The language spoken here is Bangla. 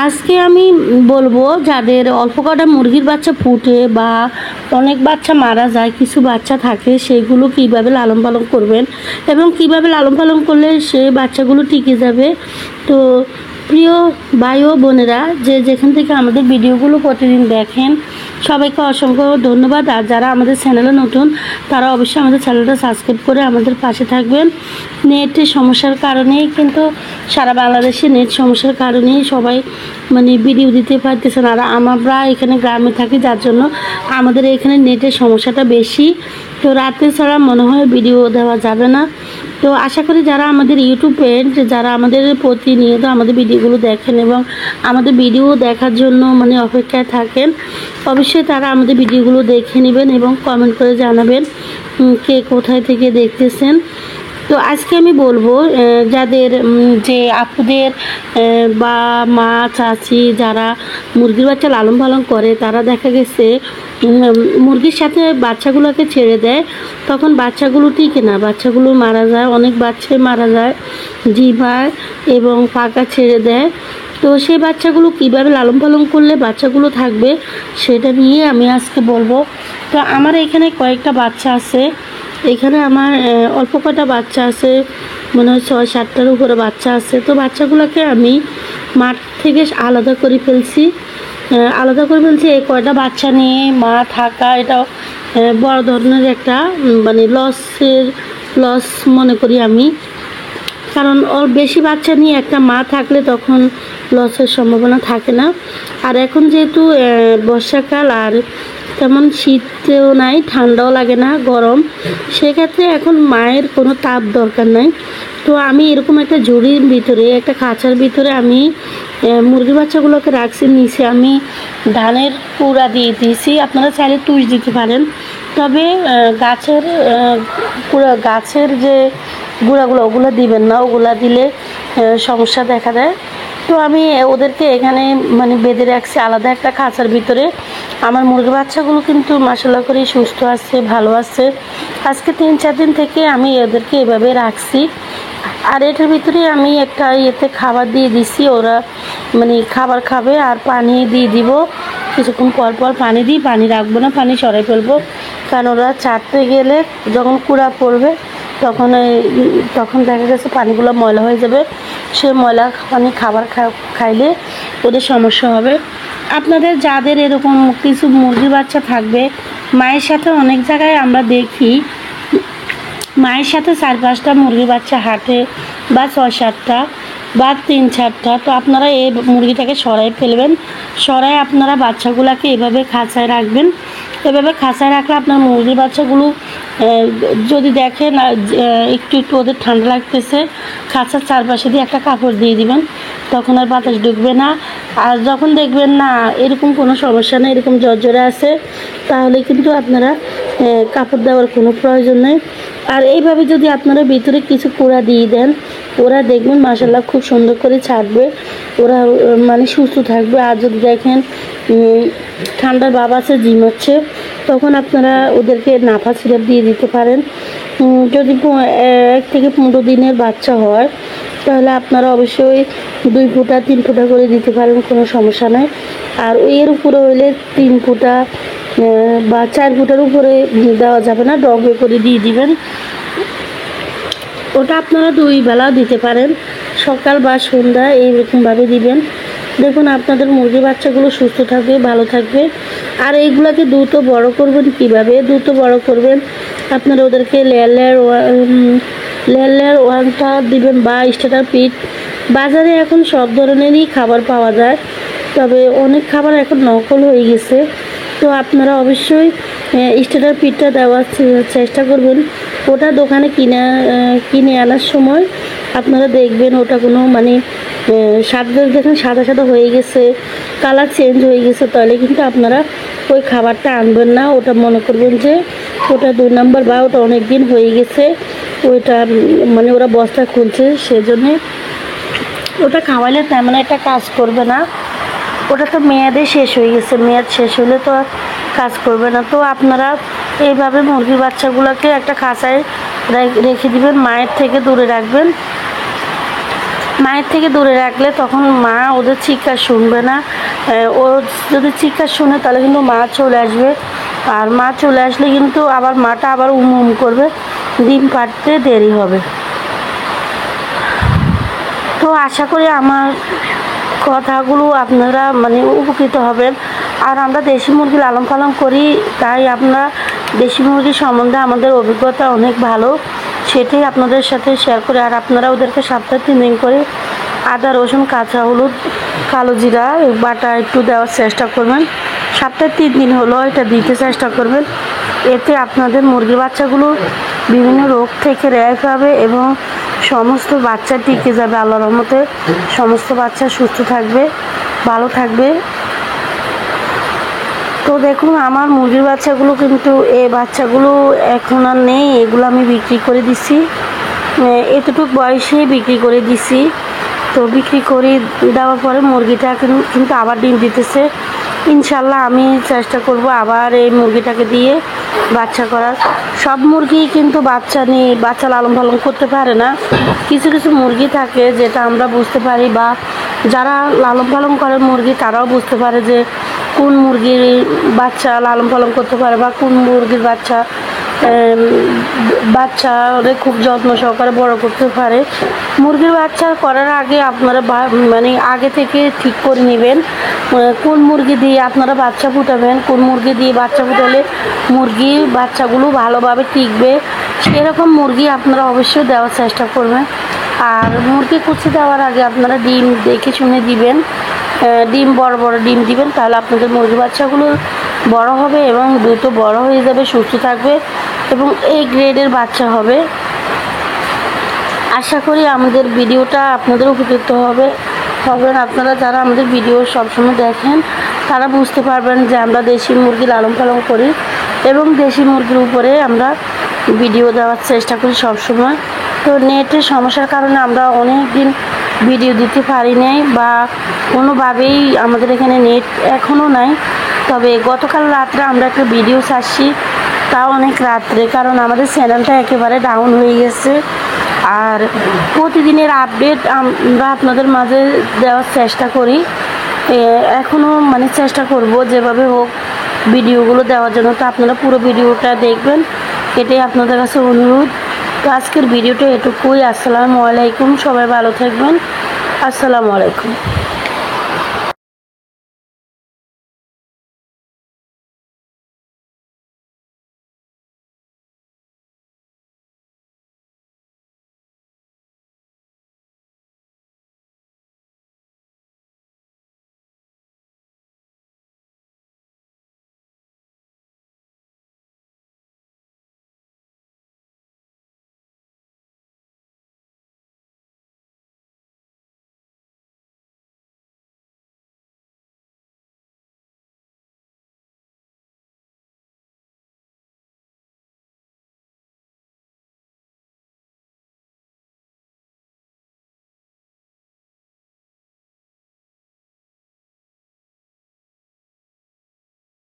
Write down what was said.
আজকে আমি বলবো যাদের অল্প কটা মুরগির বাচ্চা ফুটে বা অনেক বাচ্চা মারা যায়, কিছু বাচ্চা থাকে, সেগুলো কিভাবে লালন পালন করবেন এবং কিভাবে লালন পালন করলে সে বাচ্চাগুলো টিকে যাবে। তো প্রিয় ভাই ও বোনেরা, যে যেখান থেকে আমাদের ভিডিওগুলো প্রতিদিন দেখেন, সবাইকে অসংখ্য ধন্যবাদ। আর যারা আমাদের চ্যানেলে নতুন, তারা অবশ্যই আমাদের চ্যানেলটা সাবস্ক্রাইব করে আমাদের পাশে থাকবেন। নেটের সমস্যার কারণেই কিন্তু সারা বাংলাদেশে নেট সমস্যার কারণেই সবাই ভিডিও দিতে পারতেছে না। আর আমরা এখানে গ্রামে থাকি, যার জন্য আমাদের এখানে নেটের সমস্যাটা বেশি। তো রাতে ছাড়া মনে হয় ভিডিও দেওয়া যাবে না। তো আশা করি যারা আমাদের ইউটিউবের যারা আমাদের প্রতিনিয়ত আমাদের ভিডিওগুলো দেখেন এবং আমাদের ভিডিও দেখার জন্য অপেক্ষায় থাকেন, অবশ্যই তারা আমাদের ভিডিওগুলো দেখে নেবেন এবং কমেন্ট করে জানাবেন কে কোথায় থেকে দেখতেছেন। তো আজকে আমি বলবো যাদের যে আপুদের বা মা চাচি যারা মুরগির বাচ্চা লালন পালন করে, তারা দেখা গেছে মুরগির সাথে বাচ্চাগুলোকে ছেড়ে দেয়, তখন বাচ্চাগুলো টিকে না, বাচ্চাগুলো মারা যায়, অনেক বাচ্চাই মারা যায়, জিভায় এবং পাকা ছেড়ে দেয়। তো সেই বাচ্চাগুলো কীভাবে লালন পালন করলে বাচ্চাগুলো থাকবে, সেটা নিয়ে আমি আজকে বলবো। তো আমার এখানে কয়েকটা বাচ্চা আছে, এখানে আমার অল্প কটা বাচ্চা আছে, মনে হয় 6-7টার উপরে বাচ্চা আছে। তো বাচ্চাগুলোকে আমি মাঠ থেকে আলাদা করে ফেলছি। এই কয়টা বাচ্চা নিয়ে মা থাকা, এটা বড় ধরনের একটা লস মনে করি আমি। কারণ ওর বেশি বাচ্চা নিয়ে একটা মা থাকলে তখন লসের সম্ভাবনা থাকে না। আর এখন যেহেতু বর্ষাকাল, আর তেমন শীতেও নাই, ঠান্ডাও লাগে না, গরম, সেক্ষেত্রে এখন মায়ের কোনো তাপ দরকার নাই। তো আমি এরকম একটা ঝুড়ির ভিতরে, একটা খাঁচার ভিতরে আমি মুরগির বাচ্চাগুলোকে রাখছি। নিচে আমি ধানের কুড়া দিয়ে দিয়েছি, আপনারা চাইলে তুষ দিতে পারেন, তবে গাছের যে গুঁড়াগুলো ওগুলো দিবেন না, ওগুলা দিলে সমস্যা দেখা দেয়। তো আমি ওদেরকে এখানে বেঁধে রাখছি আলাদা একটা খাঁচার ভিতরে। আমার মুরগি বাচ্চাগুলো কিন্তু মাশাআল্লাহ করে সুস্থ আছে, ভালো আছে। আজকে 3-4 দিন থেকে আমি এদেরকে এভাবে রাখছি। আর এটার ভিতরে আমি একটা খাবার দিয়ে দিছি, ওরা খাবার খাবে আর পানি দিয়ে দিব। কিছুক্ষণ পর পর পানি দিই, পানি রাখবো না, পানি সরাই ফেলবো, কারণ ওরা চাটতে গেলে যখন কুড়া পড়বে তখন দেখা গেছে পানিগুলো ময়লা হয়ে যাবে। সে ময়লা পানি খাবার খাইলে ওদের সমস্যা হবে। আপনাদের যাদের এরকম কিছু মুরগির বাচ্চা থাকবে, মায়ের সাথে অনেক জায়গায় আমরা দেখি মায়ের সাথে 4-5টা মুরগির বাচ্চা হাঁটে, বা 6-7টা বা 3-4টা। তো আপনারা এই মুরগিটাকে সরাই ফেলবেন, সরাই আপনারা বাচ্চাগুলোকে এভাবে খাঁচায় রাখবেন। এভাবে খাঁচায় রাখলে আপনার মুরগির বাচ্চাগুলো যদি দেখেন একটু ওদের ঠান্ডা লাগতেছে, খাঁচার চারপাশে দিয়ে একটা কাপড় দিয়ে দিবেন, তখন আর বাতাস ঢুকবে না। আর যখন দেখবেন না এরকম কোনো সমস্যা নেই, এরকম জ্বরে আছে, তাহলে কিন্তু আপনারা কাপড় দেওয়ার কোনো প্রয়োজন নেই। আর এইভাবে যদি আপনারা ভিতরে কিছু কুড়া দিয়ে দেন, ওরা দেখবেন মাশাআল্লাহ খুব সুন্দর করে ছাড়বে, ওরা সুস্থ থাকবে। আর যদি দেখেন ঠান্ডার ভাব আছে, ঝিমাচ্ছে, তখন আপনারা ওদেরকে নাফা সিরাপ দিয়ে দিতে পারেন। যদি 1 থেকে 15 দিনের বাচ্চা হয়, তাহলে আপনারা অবশ্যই 2 ফোঁটা 3 ফোঁটা করে দিতে পারেন, কোনো সমস্যা নেই। আর এর উপরে হইলে 3 ফোঁটা বা 4 ফোঁটার উপরে দেওয়া যাবে না, ডবে করে দিয়ে দিবেন। ওটা আপনারা 2 বেলা দিতে পারেন, সকাল বা সন্ধ্যা, এইরকমভাবে দিবেন। দেখুন আপনাদের মুরগি বাচ্চাগুলো সুস্থ থাকবে, ভালো থাকবে। আর এইগুলোকে দ্রুত বড় করবেন কীভাবে? দ্রুত বড় করবেন, আপনারা ওদেরকে লেয়ার ওয়ানটা দিবেন, বা স্টার্টার পিট। বাজারে এখন সব ধরনেরই খাবার পাওয়া যায়, তবে অনেক খাবার এখন নকল হয়ে গেছে। তো আপনারা অবশ্যই স্টার্টার পিটটা দেওয়ার চেষ্টা করবেন। ওটা দোকানে কিনে আনার সময় আপনারা দেখবেন ওটা কোনো দেখেন সাদা সাদা হয়ে গেছে, কালার চেঞ্জ হয়ে গেছে, তাহলে কিন্তু আপনারা ওই খাবারটা আনবেন না। ওটা মনে করবেন যে ওটা 2 নম্বর, বা ওটা অনেক দিন হয়ে গেছে, ওইটা ওরা বস্তা খুলছে, সেজন্যে ওটা খাওয়াইলে তেমন একটা কাজ করবে না। ওটা তো মেয়াদে শেষ হয়ে গেছে, মেয়াদ শেষ হলে তো কাজ করবে না। তো আপনারা এইভাবে মুরগির বাচ্চাগুলোকে একটা খাঁচায় রেখে দিবেন, মায়ের থেকে দূরে রাখবেন। মায়ের থেকে দূরে রাখলে তখন মা ওদের চিৎকার শুনবে না। ও যদি চিৎকার শুনে তাহলে কিন্তু মা চলে আসবে, আর মা চলে আসলে কিন্তু আবার মাটা আবার করবে, ডিম পাড়তে দেরি হবে। তো আশা করি আমার কথাগুলো আপনারা মানে উপকৃত হবেন। আর আমরা দেশি মুরগি লালন পালন করি, তাই আমরা দেশি মুরগি সম্বন্ধে আমাদের অভিজ্ঞতা অনেক ভালো, সেটাই আপনাদের সাথে শেয়ার করি। আর আপনারা ওদেরকে সপ্তাহে 3 দিন করে আদা, রসুন, কাঁচা হলুদ, কালো জিরা বাটা একটু দেওয়ার চেষ্টা করবেন। সপ্তাহে 3 দিন হলো এটা দিতে চেষ্টা করবেন। এতে আপনাদের মুরগির বাচ্চাগুলো বিভিন্ন রোগ থেকে রেহাই পাবে এবং সমস্ত বাচ্চা টিকে যাবে। আল্লাহর রহমতে সমস্ত বাচ্চা সুস্থ থাকবে, ভালো থাকবে। তো দেখুন আমার মুরগির বাচ্চাগুলো কিন্তু এই বাচ্চাগুলো এখন আর নেই, এগুলো আমি বিক্রি করে দিছি, এতটুকু বয়সে বিক্রি করে দিছি। তো বিক্রি করে দেওয়ার পরে মুরগিটা কিন্তু আবার ডিম দিতেছে। ইনশাল্লাহ আমি চেষ্টা করব আবার এই মুরগিটাকে দিয়ে বাচ্চা করার। সব মুরগি কিন্তু বাচ্চা লালন পালন করতে পারে না। কিছু কিছু মুরগি থাকে যেটা আমরা বুঝতে পারি, বা যারা লালন পালন করে মুরগি তারাও বুঝতে পারে যে কোন মুরগির বাচ্চা লালন পালন করতে পারে, বা কোন মুরগির বাচ্চারে খুব যত্ন সহকারে বড় করতে পারে। মুরগির বাচ্চা করার আগে আপনারা মানে আগে থেকে ঠিক করে নেবেন কোন মুরগি দিয়ে আপনারা বাচ্চা ফুটাবেন, কোন মুরগি দিয়ে বাচ্চা ফুটালে মুরগির বাচ্চাগুলো ভালোভাবে টিকবে, সেরকম মুরগি আপনারা অবশ্যই দেওয়ার চেষ্টা করবেন। আর মুরগি কুচি দেওয়ার আগে আপনারা ডিম দেখে শুনে দিবেন, ডিম বড় বড় ডিম দিবেন, তাহলে আপনাদের মুরগি বাচ্চাগুলো বড় হবে এবং দ্রুত বড় হয়ে যাবে, সুস্থ থাকবে এবং এই গ্রেডের বাচ্চা হবে। আশা করি আমাদের ভিডিওটা আপনাদের উপকৃত হবেন। আপনারা যারা আমাদের ভিডিও সবসময় দেখেন তারা বুঝতে পারবেন যে আমরা দেশি মুরগি লালন পালন করি এবং দেশি মুরগির উপরে আমরা ভিডিও দেওয়ার চেষ্টা করি সবসময়। তো নেটের সমস্যার কারণে আমরা অনেক দিন ভিডিও দিতে পারি নাই, বা কোনোভাবেই আমাদের এখানে নেট এখনও নাই। তবে গতকাল রাত্রে আমরা একটা ভিডিও ছাড়ছি, তাও অনেক রাত্রে, কারণ আমাদের চ্যানেলটা একেবারে ডাউন হয়ে গেছে। আর প্রতিদিনের আপডেট আমরা আপনাদের মাঝে দেওয়ার চেষ্টা করি, এখনও মানে চেষ্টা করব যেভাবে হোক ভিডিওগুলো দেওয়ার জন্য। তো আপনারা পুরো ভিডিওটা দেখবেন, এটাই আপনাদের কাছে অনুরোধ। তো আজকের ভিডিওটা এটুকুই। আসসালামু আলাইকুম, সবাই ভালো থাকবেন। আসসালামু আলাইকুম।